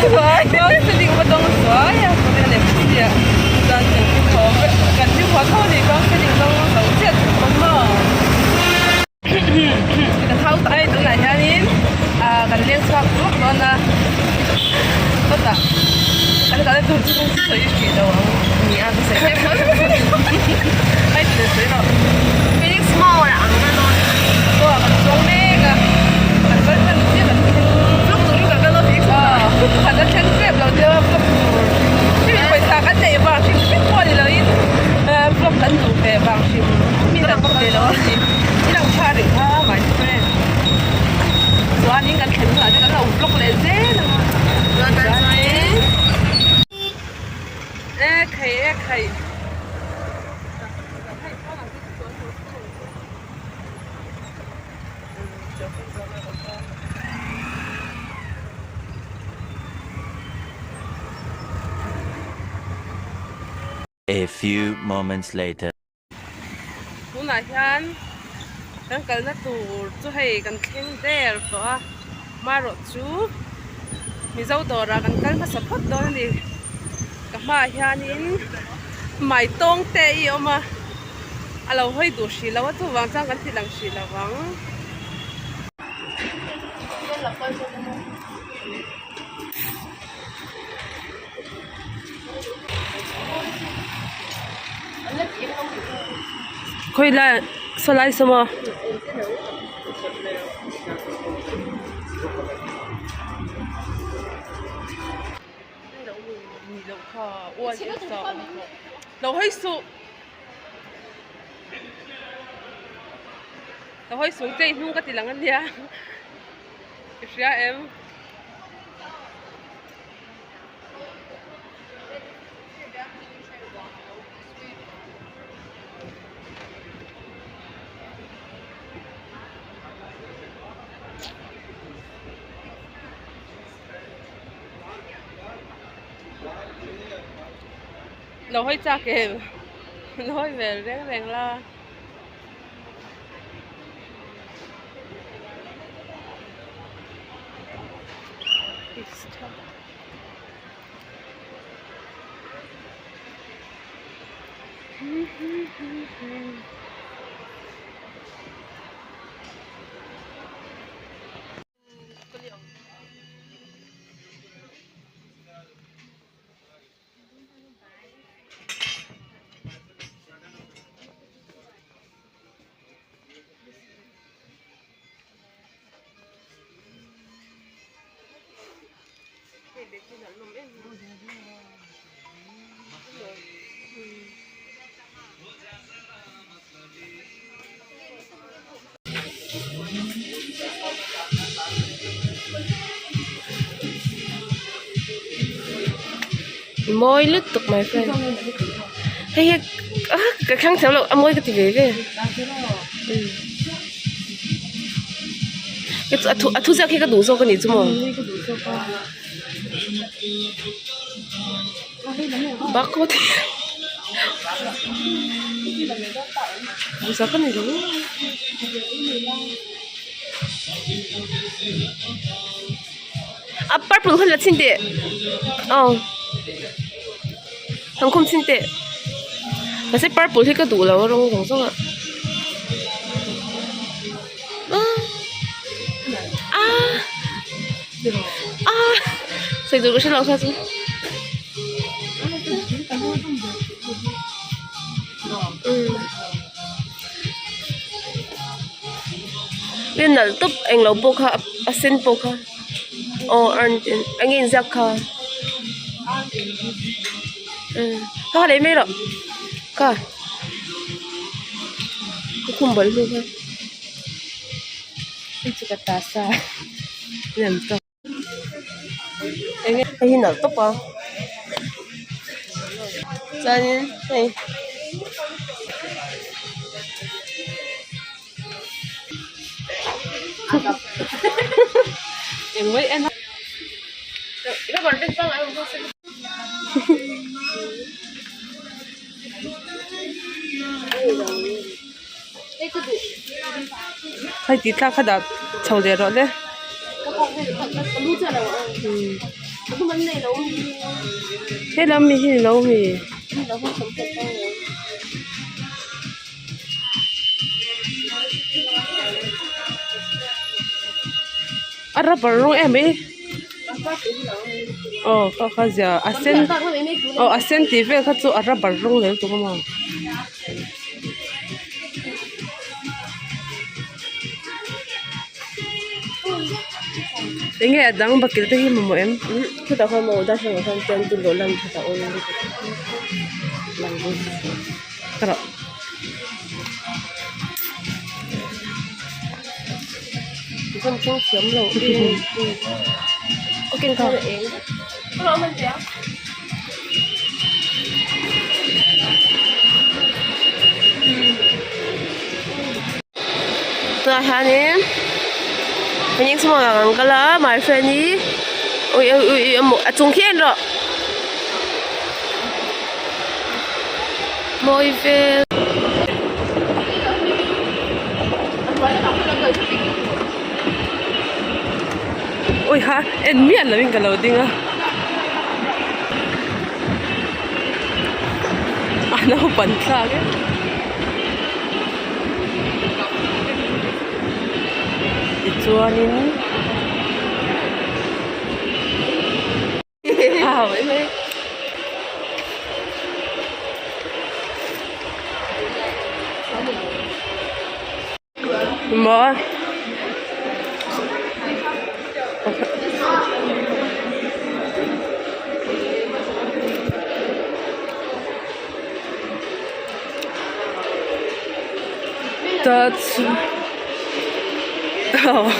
Yo sẽ đi qua đông xóa ya, có cái này cũng vậy. Giờ những cái khó cần như khó thôi thì con sẽ đi đông đầu chết không mà. Kita tahu tay tu nak jalan, kan lihat suatu mana, betul. Kalau tu tu saya sudah orang ni ada saya. Ay tidak saya. Felix mau orang mana? Tôi là con mega, con vẫn thân thiết là lúc tụi chúng ta có nói gì sao? Thành ra chân kẹp đầu tiên là lúc khi phải xả cái gì vào thì biết qua thì là ít, lúc tận dụng về vào thì mình đang có thể đó thì chỉ đang pha được ha, my friend. Số anh những cái thằng là cái đầu lúc này dễ lắm. Rồi bạn nói. Khay. A few moments later. Hôm nay hắn đang cần nó tủ chú hay cần khen đèr đó mà rồi chú mình dâu đó ra cần mà support đó đi các mà hắn in mày tông tê yêu mà alo hơi đủ xí lâu tu vàng trang cần thì làm xí là vắng khơi là sao lại sao mà lâu hơi sụ lâu hơi xuống chơi không có tiền lắm anh nha ra em lâu hơi cha kề lâu hơi về rèn la môi lướt tục my friend hay cái khăn xéo lộ môi cái gì về cái thu ra khi cái đủ số cái gì chứ mà bác có thể sao cái này đúng purple hơn là xin tệ thằng không xin tệ mà sẽ purple thì cái đủ là nó không xong ạ xây dựng cái lòng sao chứ bên nào top anh lâu bốc ha xin bốc ha anh in giặc ha ha lấy mấy rồi coi không bẩn luôn ha chỉ có tà sa làm to anh in nào top à ra đi này em mới em nó còn trên sân anh không xin hay tí ta khai đã chầu để rồi đấy mình này đâu gì thế lắm mi thì lâu mi mình đâu không sống được đâu ara parong em ấy có cái gì asen asen TV cái chỗ ara parong đấy tụi mà tiếng nghe đang bật cái gì mà em cứ tao không màu ta không không chân tin đồ lần thì tao ôn lần cái đó không có sớm rồi ok không em có mình thế rồi hả em những số mà cái lá my friend ý ui một chung khen rồi mọi về ôi ha em miệng là mình cả lâu tiếng à nó bẩn sao cái chuanin vậy mấy mở that's oh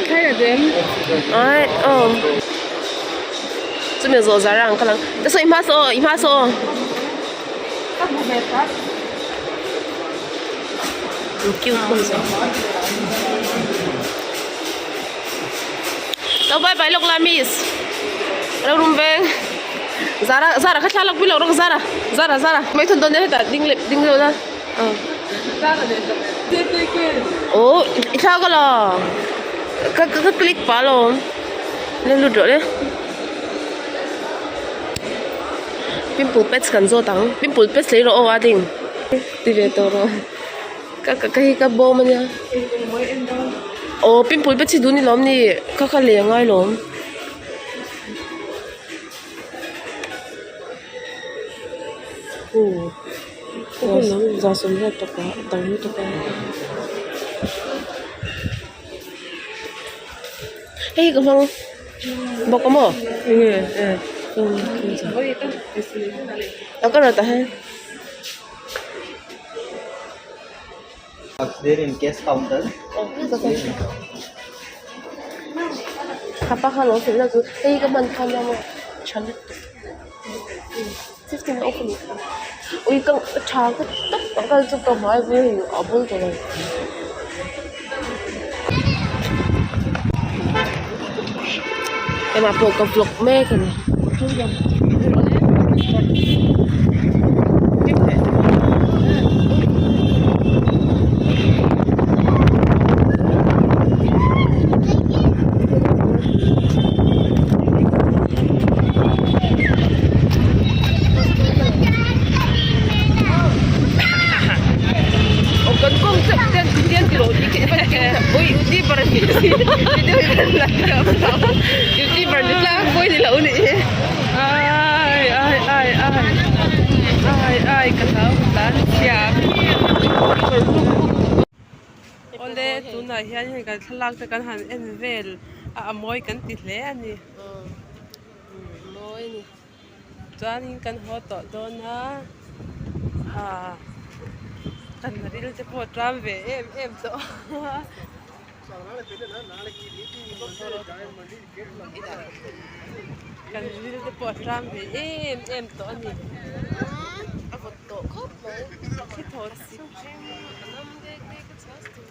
thấy là dem ai这边做啥让可能这是一码手救困了đâu bye bye lúc la miss đâu rung beng Zara khách lắc bilo rong Zara mấy thằng tôi nhớ đinh rồi ra ồ sao cái là cái click phá luôn lên lụt rồi đấy pimple pets cần zo tang pimple pets lấy rồi à đinh director rồi cái bom mà nha ồ pimple pets thì đúng ni lắm ni cái liền ngay lắm ồ ra sớm ra tóc tao tóc hey cái phong bọc cái mỏ đâu có rồi ta hay there in case counter. Kapag ano sila to, ay kaman ka na mo. Chalit. 15 open. Uy kang chagot tak takal sa kamay mo yung abol to lang. Kaya mapog ka vlog me ka na. YouTuber nila boy nila uni ay kasautan siya ole tuna hian hi kan thalak ta kan han envel a moi kan ti hle ani moi ni chuanin kan hoto dona kan ril te po tram ve em to kan ril te po tram ve em to ani a foto khop mai ki thot si nam de ke chas tu